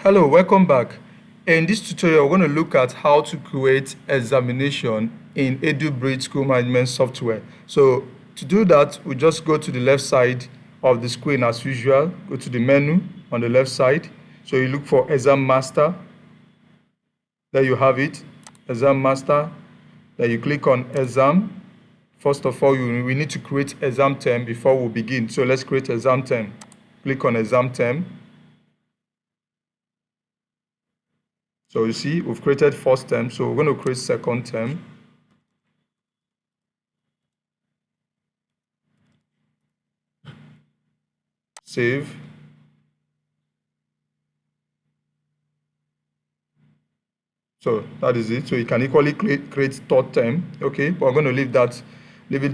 Hello, welcome back. In this tutorial, we're going to look at how to create examination in EduBreed school management software. So to do that, we just go to the left side of the screen as usual. Go to the menu on the left side. So you look for Exam Master. There you have it, Exam Master. Then you click on Exam. First of all, we need to create exam term before we begin. So let's create exam term. Click on exam term. So you see, we've created first term, so we're going to create second term. Save. So that is it. So you can equally create third term, okay? But we're going to leave it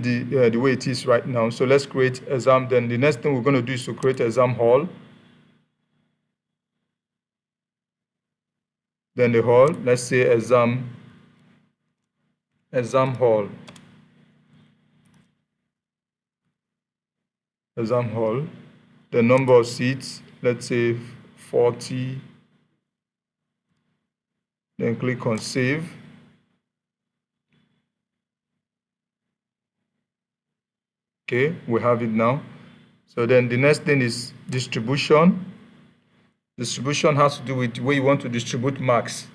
the way it is right now. So let's create exam. Then the next thing we're going to do is to create exam hall. Then the hall, let's say exam hall. Exam hall. The number of seats, let's say 40. Then click on save. Okay, we have it now. So then the next thing is distribution. Distribution has to do with the way you want to distribute marks.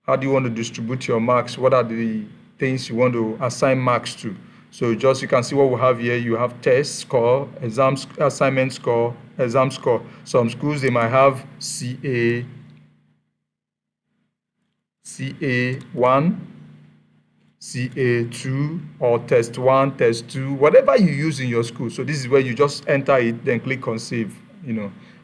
How do you want to distribute your marks? What are the things you want to assign marks to? So you can see what we have here. You have test score, assignment score, exam score. Some schools, they might have CA1, CA2, or test 1, test 2, whatever you use in your school. So this is where you just enter it, then click on save,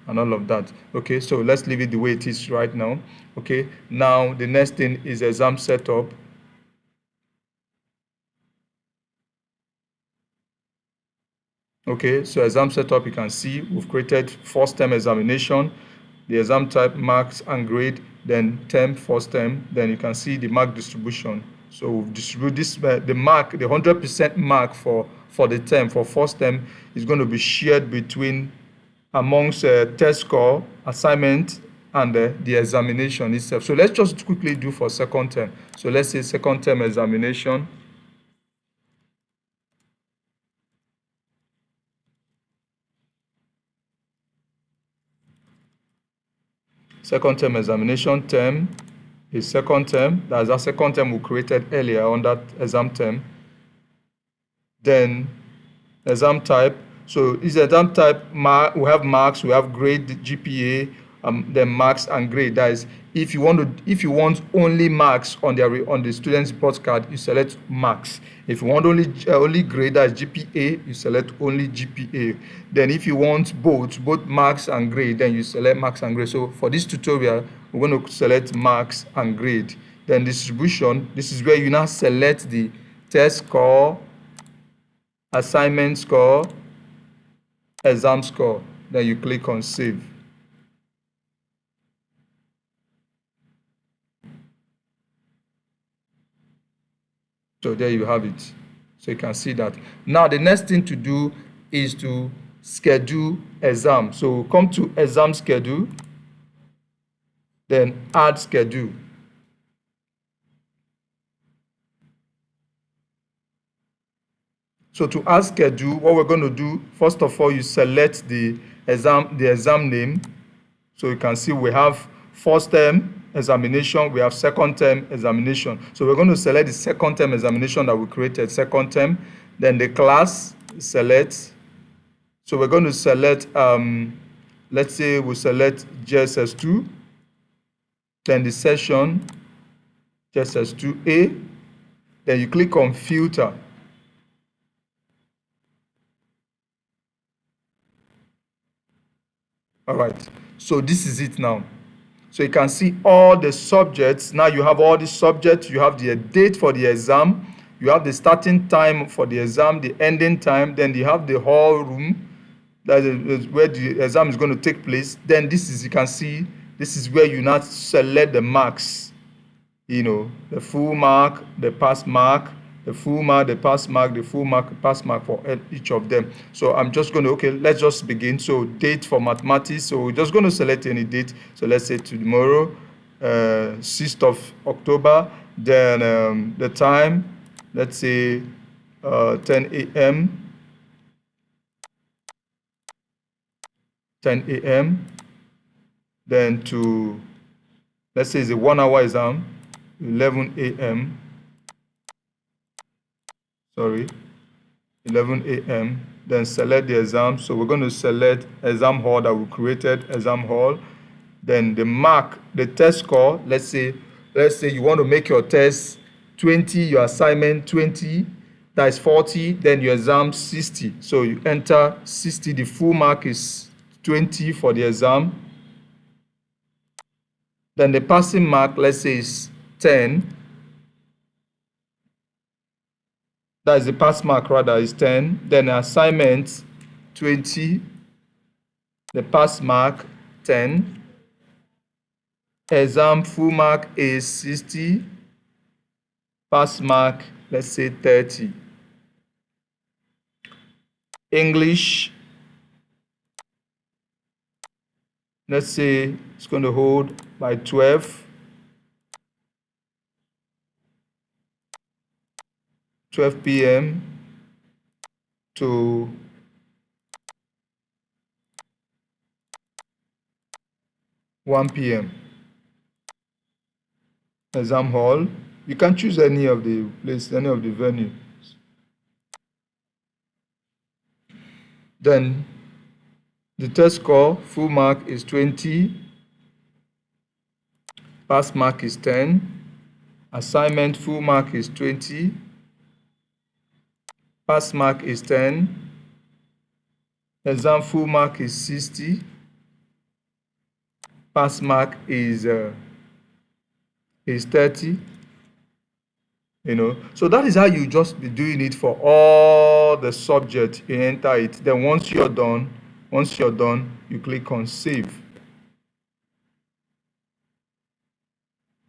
and all of that. Okay, so let's leave it the way it is right now. Okay, now the next thing is exam setup. Okay, so exam setup, you can see we've created first term examination, the exam type, marks and grade, then term, first term, then you can see the mark distribution. So we've distributed this, the mark, the 100% mark for the term, for first term, is going to be shared amongst test score, assignment, and the examination itself. So let's just quickly do for second term. So let's say second term examination. Second term examination term is second term. That's our second term we created earlier on that exam term. Then exam type. So this exam type, we have marks, we have grade, GPA, then marks and grade. That is, if you want only marks on the student's report card, you select marks. If you want only grade, that is GPA, you select only GPA. Then if you want both marks and grade, then you select marks and grade. So for this tutorial, we're going to select marks and grade. Then distribution, this is where you now select the test score, assignment score, exam score. Then you click on save. So there you have it. So you can see that. Now the next thing to do is to schedule exam. So come to exam schedule, then add schedule. So to add schedule, what we're going to do, first of all, you select the exam name. So you can see we have first term examination, we have second term examination. So we're going to select the second term examination that we created, second term. Then the class, select. So we're going to select, let's say we select JSS2. Then the session, JSS2A. Then you click on filter. All right, so this is it now. So you can see all the subjects. Now you have all the subjects. You have the date for the exam. You have the starting time for the exam, the ending time. Then you have the hall room. That is where the exam is going to take place. Then you can see, this is where you now select the marks. The full mark, the pass mark, the full mark, the pass mark, the full mark, pass mark for each of them. So I'm just going to, okay, let's just begin. So date for mathematics. So we're just going to select any date. So let's say tomorrow, 6th of October. Then the time, let's say 10 a.m. 10 a.m. Then to, let's say it's a 1 hour exam, 11 a.m. Sorry, 11 a.m. Then select the exam. So we're going to select exam hall that we created, exam hall. Then the mark, the test score, let's say you want to make your test 20, your assignment 20, that is 40, then your exam 60. So you enter 60, the full mark is 20 for the exam. Then the passing mark, let's say is 10. That is the pass mark rather is 10. Then assignment 20. The pass mark 10. Exam full mark is 60. Pass mark, let's say 30. English, let's say it's going to hold by 12 p.m. to 1 p.m. Exam hall. You can choose any of the place, any of the venues. Then the test score, full mark is 20. Pass mark is 10. Assignment full mark is 20. Pass mark is 10. Exam full mark is 60. Pass mark is 30. So that is how you just be doing it for all the subjects. You enter it. Then once you're done, you click on save.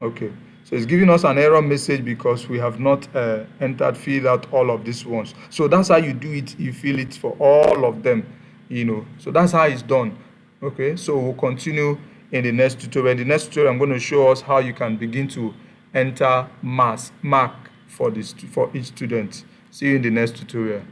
Okay, so it's giving us an error message because we have not filled out all of these ones. So that's how you do it. You fill it for all of them, so that's how it's done. Okay, so we'll continue in the next tutorial. In the next tutorial, I'm going to show us how you can begin to enter mark for each student. See you in the next tutorial.